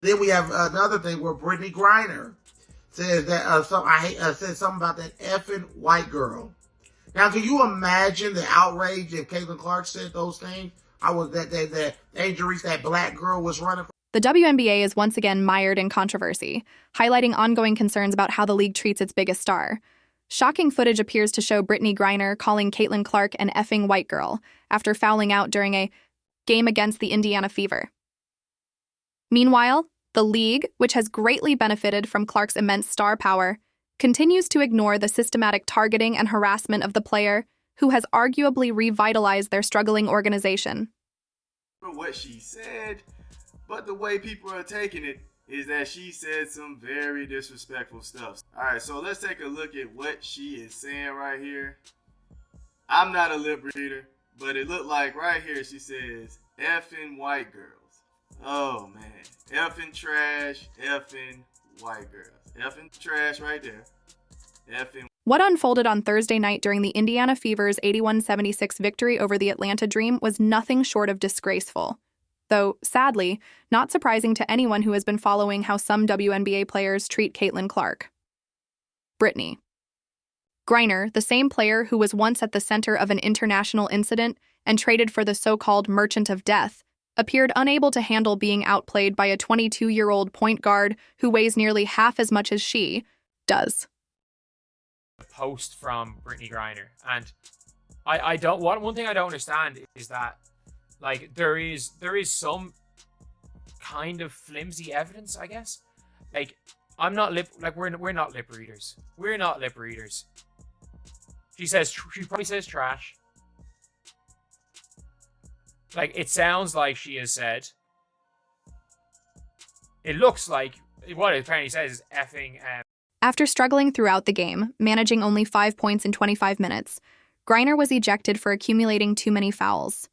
Then we have another thing where Brittney Griner says that said something about that effing white girl. Now, can you imagine the outrage if Caitlin Clark said those things? That injuries that black girl was running. The WNBA is once again mired in controversy, highlighting ongoing concerns about how the league treats its biggest star. Shocking footage appears to show Brittney Griner calling Caitlin Clark an effing white girl after fouling out during a game against the Indiana Fever. Meanwhile, the league, which has greatly benefited from Clark's immense star power, continues to ignore the systematic targeting and harassment of the player, who has arguably revitalized their struggling organization. What she said, but the way people are taking it is that she said some very disrespectful stuff. Alright, so let's take a look at what she is saying right here. I'm not a lip reader, but it looked like right here she says, effing white girls. Oh man, effing trash, effing white girls. Effing trash right there. Effing. What unfolded on Thursday night during the Indiana Fever's 81-76 victory over the Atlanta Dream was nothing short of disgraceful. Though, sadly, not surprising to anyone who has been following how some WNBA players treat Caitlin Clark. Brittney Griner, the same player who was once at the center of an international incident and traded for the so-called Merchant of Death, appeared unable to handle being outplayed by a 22-year-old point guard who weighs nearly half as much as she does. A post from Brittney Griner, and I don't. One thing I don't understand is that, like, there is some kind of flimsy evidence, I guess. Like, we're not lip readers. We're not lip readers. She probably says trash. Like, it sounds like she has said. It looks like what it apparently says is effing. After struggling throughout the game, managing only 5 points in 25 minutes, Griner was ejected for accumulating too many fouls.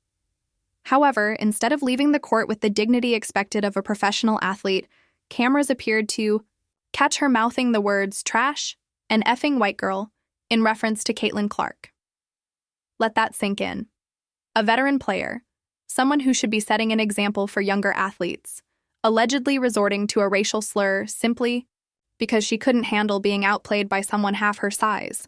However, instead of leaving the court with the dignity expected of a professional athlete, cameras appeared to catch her mouthing the words trash and effing white girl in reference to Caitlin Clark. Let that sink in. A veteran player, someone who should be setting an example for younger athletes, allegedly resorting to a racial slur simply because she couldn't handle being outplayed by someone half her size.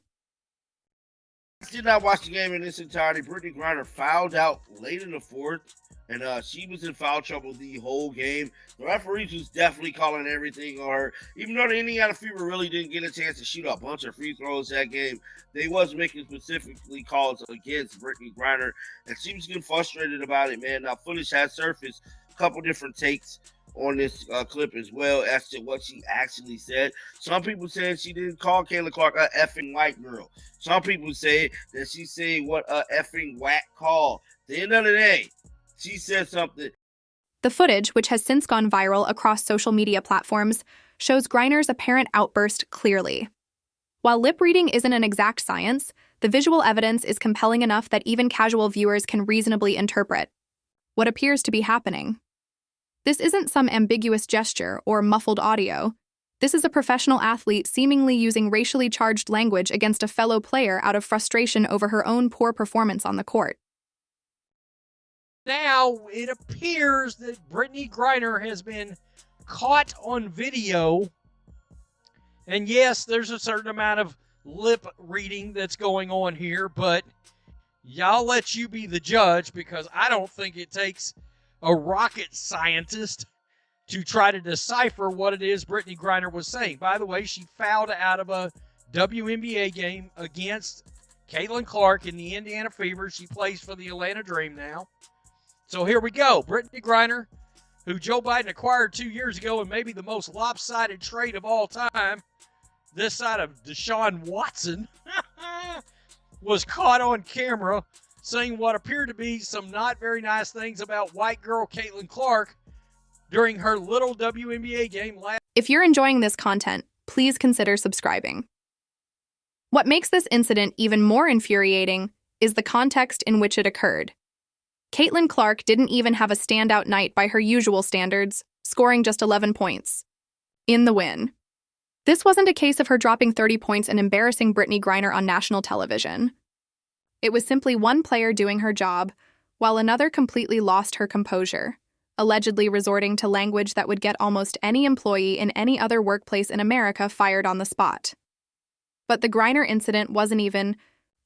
I did not watch the game in its entirety. Brittney Griner fouled out late in the fourth, and she was in foul trouble the whole game. The referees was definitely calling everything on her. Even though the Indiana Fever really didn't get a chance to shoot a bunch of free throws that game, they was making specifically calls against Brittney Griner, and she was getting frustrated about it, man. Now, footage has surfaced, a couple different takes on this clip as well as to what she actually said. Some people said she didn't call Caitlin Clark a effing white girl. Some people say that she said what a effing whack call. At the end of the day, she said something. The footage, which has since gone viral across social media platforms, shows Griner's apparent outburst clearly. While lip reading isn't an exact science, the visual evidence is compelling enough that even casual viewers can reasonably interpret what appears to be happening. This isn't some ambiguous gesture or muffled audio. This is a professional athlete seemingly using racially charged language against a fellow player out of frustration over her own poor performance on the court. Now it appears that Brittney Griner has been caught on video. And yes, there's a certain amount of lip reading that's going on here, but y'all let you be the judge, because I don't think it takes a rocket scientist to try to decipher what it is Brittney Griner was saying. By the way, she fouled out of a WNBA game against Caitlin Clark in the Indiana Fever. She plays for the Atlanta Dream now. So here we go. Brittney Griner, who Joe Biden acquired 2 years ago and maybe the most lopsided trade of all time, this side of Deshaun Watson, was caught on camera saying what appeared to be some not very nice things about white girl Caitlin Clark during her little WNBA game last. If you're enjoying this content, please consider subscribing. What makes this incident even more infuriating is the context in which it occurred. Caitlin Clark didn't even have a standout night by her usual standards, scoring just 11 points in the win. This wasn't a case of her dropping 30 points and embarrassing Brittney Griner on national television. It was simply one player doing her job, while another completely lost her composure, allegedly resorting to language that would get almost any employee in any other workplace in America fired on the spot. But the Griner incident wasn't even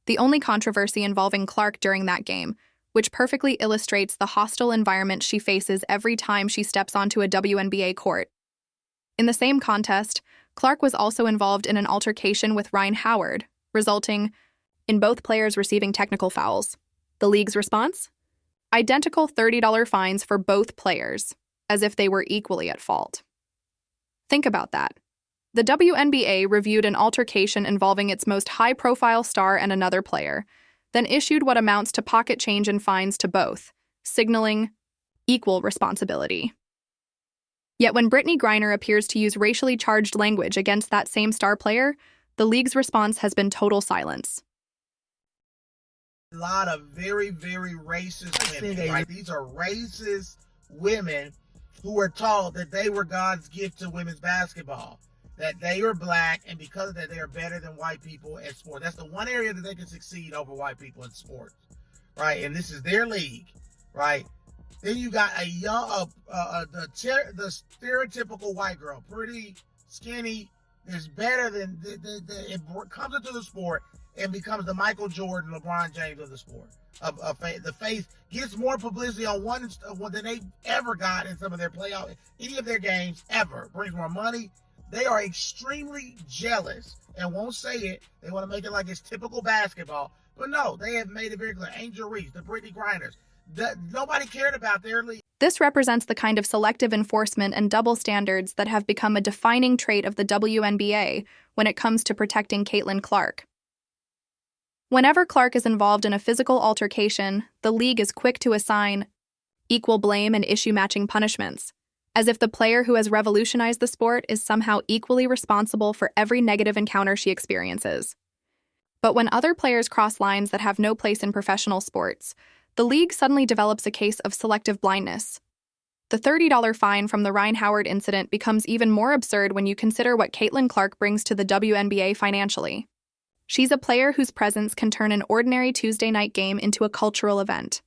the only controversy involving Clark during that game, which perfectly illustrates the hostile environment she faces every time she steps onto a WNBA court. In the same contest, Clark was also involved in an altercation with Ryan Howard, resulting in both players receiving technical fouls. The league's response? Identical $30 fines for both players, as if they were equally at fault. Think about that. The WNBA reviewed an altercation involving its most high-profile star and another player, then issued what amounts to pocket change and fines to both, signaling equal responsibility. Yet when Brittney Griner appears to use racially charged language against that same star player, the league's response has been total silence. A lot of very, very racist women. Right? These are racist women who were told that they were God's gift to women's basketball, that they are black, and because of that, they are better than white people at sport. That's the one area that they can succeed over white people in sports, right? And this is their league, right? Then you got a young, the stereotypical white girl, pretty, skinny, is better than it comes into the sport and becomes the Michael Jordan, LeBron James of the sport. The face gets more publicity on one than they ever got in some of their playoff, any of their games ever. Brings more money. They are extremely jealous and won't say it. They want to make it like it's typical basketball, but no, they have made it very clear. Angel Reese, the Brittney Griners, nobody cared about their league. This represents the kind of selective enforcement and double standards that have become a defining trait of the WNBA when it comes to protecting Caitlin Clark. Whenever Clark is involved in a physical altercation, the league is quick to assign equal blame and issue-matching punishments, as if the player who has revolutionized the sport is somehow equally responsible for every negative encounter she experiences. But when other players cross lines that have no place in professional sports, the league suddenly develops a case of selective blindness. The $30 fine from the Ryan Howard incident becomes even more absurd when you consider what Caitlin Clark brings to the WNBA financially. She's a player whose presence can turn an ordinary Tuesday night game into a cultural event.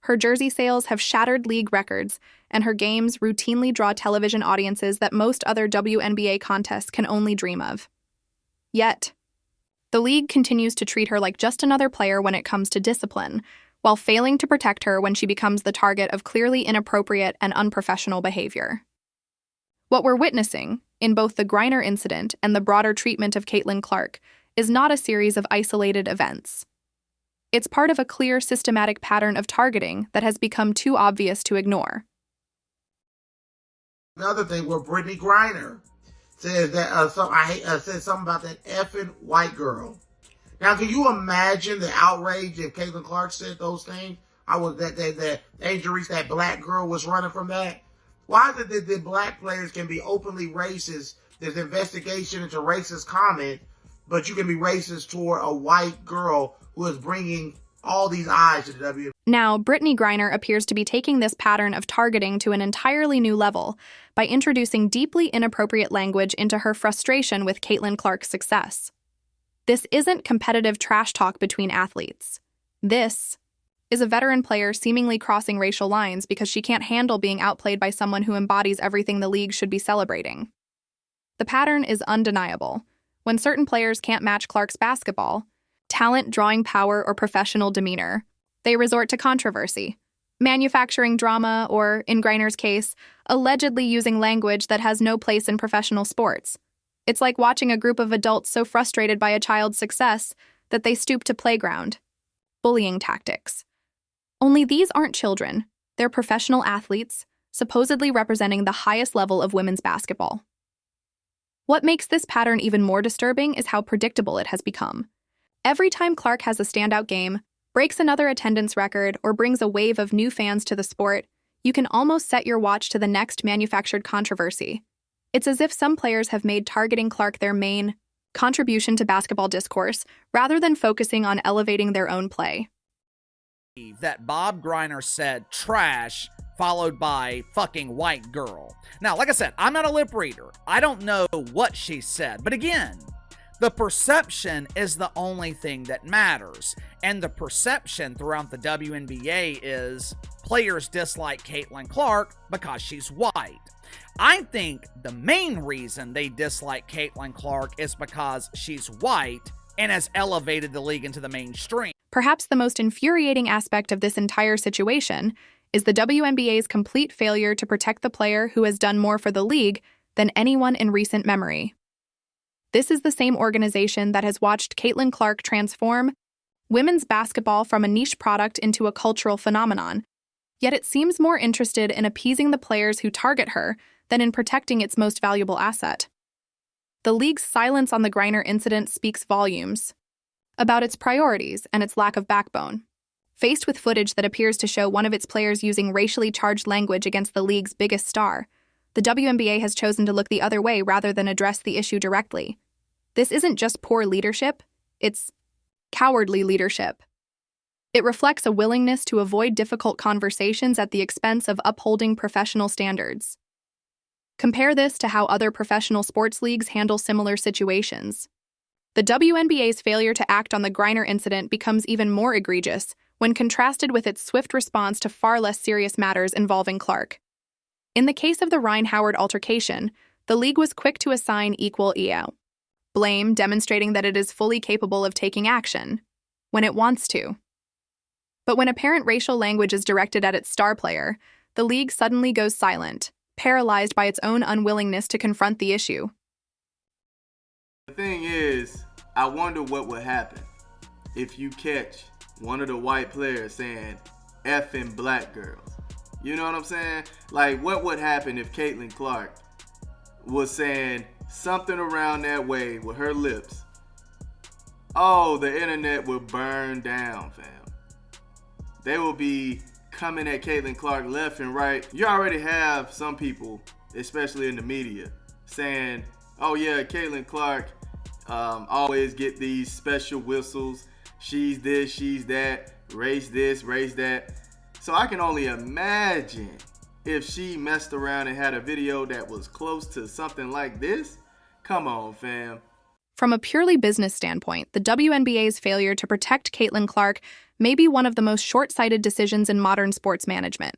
Her jersey sales have shattered league records, and her games routinely draw television audiences that most other WNBA contests can only dream of. Yet, the league continues to treat her like just another player when it comes to discipline, while failing to protect her when she becomes the target of clearly inappropriate and unprofessional behavior. What we're witnessing, in both the Griner incident and the broader treatment of Caitlin Clark, is not a series of isolated events. It's part of a clear, systematic pattern of targeting that has become too obvious to ignore. Another thing where Brittney Griner says that said something about that effing white girl. Now, can you imagine the outrage if Caitlin Clark said those things? That Angel Reese, that black girl, was running from that. Why is it that the black players can be openly racist? There's investigation into racist comment, but you can be racist toward a white girl who is bringing all these eyes to the WNBA. Now, Brittney Griner appears to be taking this pattern of targeting to an entirely new level by introducing deeply inappropriate language into her frustration with Caitlin Clark's success. This isn't competitive trash talk between athletes. This is a veteran player seemingly crossing racial lines because she can't handle being outplayed by someone who embodies everything the league should be celebrating. The pattern is undeniable. When certain players can't match Clark's basketball, talent, drawing power, or professional demeanor, they resort to controversy, manufacturing drama, or, in Griner's case, allegedly using language that has no place in professional sports. It's like watching a group of adults so frustrated by a child's success that they stoop to playground bullying tactics. Only these aren't children. They're professional athletes, supposedly representing the highest level of women's basketball. What makes this pattern even more disturbing is how predictable it has become. Every time Clark has a standout game, breaks another attendance record, or brings a wave of new fans to the sport, you can almost set your watch to the next manufactured controversy. It's as if some players have made targeting Clark their main contribution to basketball discourse, rather than focusing on elevating their own play. That Bob Griner said trash, followed by fucking white girl. Now, like I said, I'm not a lip reader. I don't know what she said. But again, the perception is the only thing that matters. And the perception throughout the WNBA is players dislike Caitlin Clark because she's white. I think the main reason they dislike Caitlin Clark is because she's white and has elevated the league into the mainstream. Perhaps the most infuriating aspect of this entire situation is the WNBA's complete failure to protect the player who has done more for the league than anyone in recent memory. This is the same organization that has watched Caitlin Clark transform women's basketball from a niche product into a cultural phenomenon, yet it seems more interested in appeasing the players who target her than in protecting its most valuable asset. The league's silence on the Griner incident speaks volumes about its priorities and its lack of backbone. Faced with footage that appears to show one of its players using racially charged language against the league's biggest star, the WNBA has chosen to look the other way rather than address the issue directly. This isn't just poor leadership, it's cowardly leadership. It reflects a willingness to avoid difficult conversations at the expense of upholding professional standards. Compare this to how other professional sports leagues handle similar situations. The WNBA's failure to act on the Griner incident becomes even more egregious when contrasted with its swift response to far less serious matters involving Clark. In the case of the Rhyne-Howard altercation, the league was quick to assign equal blame, demonstrating that it is fully capable of taking action when it wants to. But when apparent racial language is directed at its star player, the league suddenly goes silent, paralyzed by its own unwillingness to confront the issue. The thing is, I wonder what would happen if you catch one of the white players saying effing black girls. You know what I'm saying? Like, what would happen if Caitlin Clark was saying something around that way with her lips? Oh, the internet would burn down, fam. They will be coming at Caitlin Clark left and right. You already have some people, especially in the media, saying, oh yeah, Caitlin Clark always get these special whistles. She's this, she's that, race this, race that. So I can only imagine if she messed around and had a video that was close to something like this. Come on, fam. From a purely business standpoint, the WNBA's failure to protect Caitlin Clark may be one of the most short-sighted decisions in modern sports management.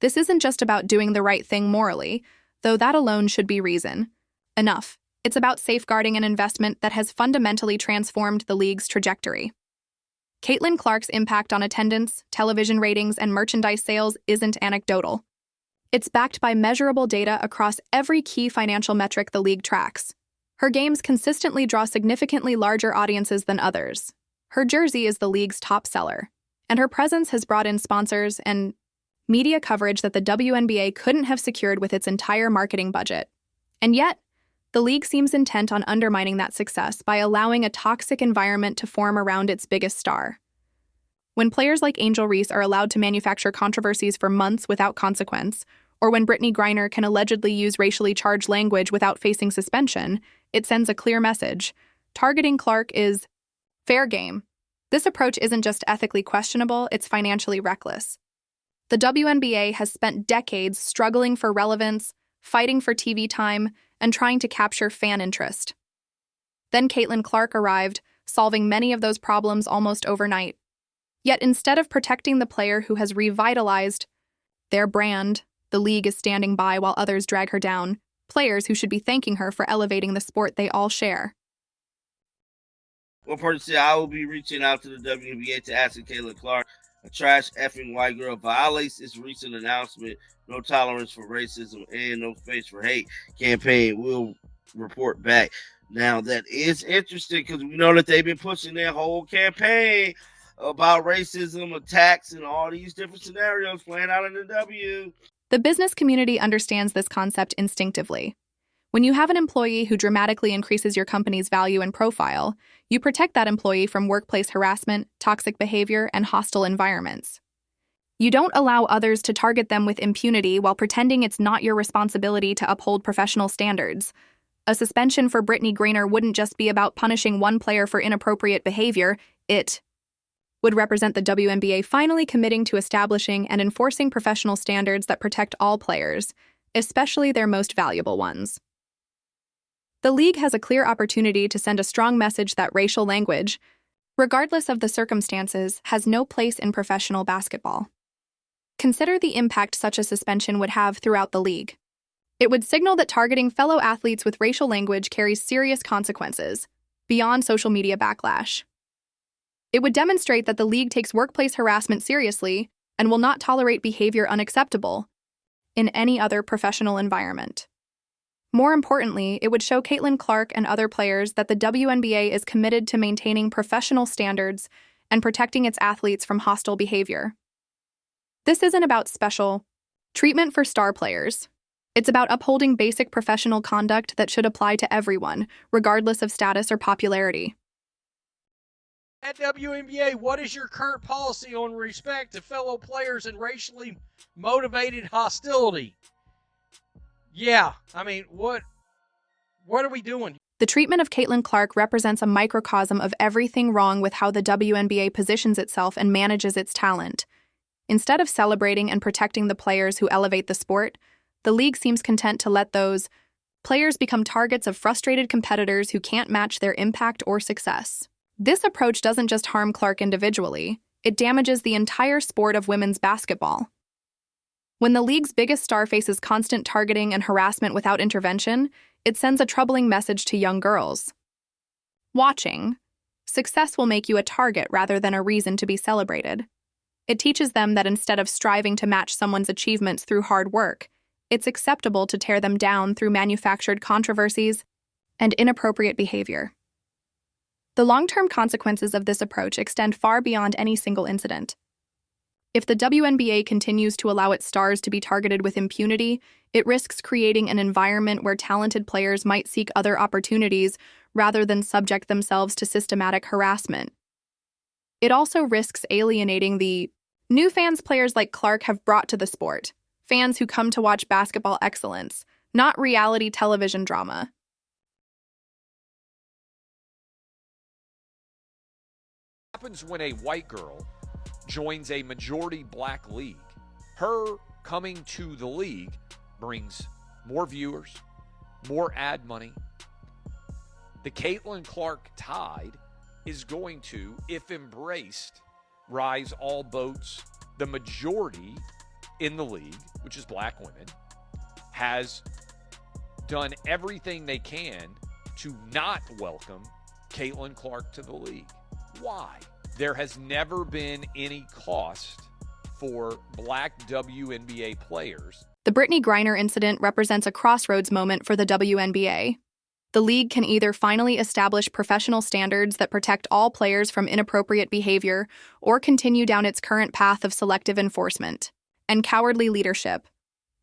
This isn't just about doing the right thing morally, though that alone should be reason enough. It's about safeguarding an investment that has fundamentally transformed the league's trajectory. Caitlin Clark's impact on attendance, television ratings, and merchandise sales isn't anecdotal. It's backed by measurable data across every key financial metric the league tracks. Her games consistently draw significantly larger audiences than others. Her jersey is the league's top seller, and her presence has brought in sponsors and media coverage that the WNBA couldn't have secured with its entire marketing budget. And yet, the league seems intent on undermining that success by allowing a toxic environment to form around its biggest star. When players like Angel Reese are allowed to manufacture controversies for months without consequence, or when Brittney Griner can allegedly use racially charged language without facing suspension, it sends a clear message. Targeting Clark is fair game. This approach isn't just ethically questionable, it's financially reckless. The WNBA has spent decades struggling for relevance, fighting for TV time, and trying to capture fan interest. Then Caitlin Clark arrived, solving many of those problems almost overnight. Yet instead of protecting the player who has revitalized their brand, the league is standing by while others drag her down, players who should be thanking her for elevating the sport they all share. One person said, I will be reaching out to the WNBA to ask if Caitlin Clark, a trash effing white girl, violates its recent announcement, no tolerance for racism and no space for hate campaign. Will report back. Now, that is interesting because we know that they've been pushing their whole campaign about racism, attacks, and all these different scenarios playing out in the W. The business community understands this concept instinctively. When you have an employee who dramatically increases your company's value and profile, you protect that employee from workplace harassment, toxic behavior, and hostile environments. You don't allow others to target them with impunity while pretending it's not your responsibility to uphold professional standards. A suspension for Brittney Griner wouldn't just be about punishing one player for inappropriate behavior, it would represent the WNBA finally committing to establishing and enforcing professional standards that protect all players, especially their most valuable ones. The league has a clear opportunity to send a strong message that racial language, regardless of the circumstances, has no place in professional basketball. Consider the impact such a suspension would have throughout the league. It would signal that targeting fellow athletes with racial language carries serious consequences, beyond social media backlash. It would demonstrate that the league takes workplace harassment seriously and will not tolerate behavior unacceptable in any other professional environment. More importantly, it would show Caitlin Clark and other players that the WNBA is committed to maintaining professional standards and protecting its athletes from hostile behavior. This isn't about special treatment for star players. It's about upholding basic professional conduct that should apply to everyone, regardless of status or popularity. At WNBA, what is your current policy on respect to fellow players and racially motivated hostility? Yeah, I mean, what are we doing? The treatment of Caitlin Clark represents a microcosm of everything wrong with how the WNBA positions itself and manages its talent. Instead of celebrating and protecting the players who elevate the sport, the league seems content to let those players become targets of frustrated competitors who can't match their impact or success. This approach doesn't just harm Clark individually, it damages the entire sport of women's basketball. When the league's biggest star faces constant targeting and harassment without intervention, it sends a troubling message to young girls. Watching, success will make you a target rather than a reason to be celebrated. It teaches them that instead of striving to match someone's achievements through hard work, it's acceptable to tear them down through manufactured controversies and inappropriate behavior. The long-term consequences of this approach extend far beyond any single incident. If the WNBA continues to allow its stars to be targeted with impunity, it risks creating an environment where talented players might seek other opportunities rather than subject themselves to systematic harassment. It also risks alienating the new fans players like Clark have brought to the sport, fans who come to watch basketball excellence, not reality television drama. What happens when a white girl joins a majority black league? Her coming to the league brings more viewers, more ad money. The Caitlin Clark tide is going to, if embraced, rise all boats. The majority in the league, which is black women, has done everything they can to not welcome Caitlin Clark to the league. Why? There has never been any cost for black WNBA players. The Brittney Griner incident represents a crossroads moment for the WNBA. The league can either finally establish professional standards that protect all players from inappropriate behavior or continue down its current path of selective enforcement and cowardly leadership,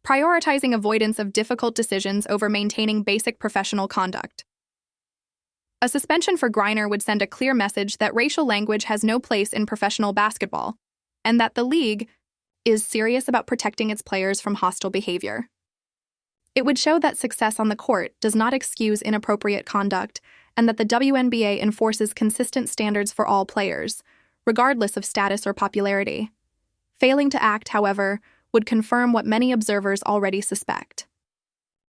prioritizing avoidance of difficult decisions over maintaining basic professional conduct. A suspension for Griner would send a clear message that racial language has no place in professional basketball, and that the league is serious about protecting its players from hostile behavior. It would show that success on the court does not excuse inappropriate conduct, and that the WNBA enforces consistent standards for all players, regardless of status or popularity. Failing to act, however, would confirm what many observers already suspect.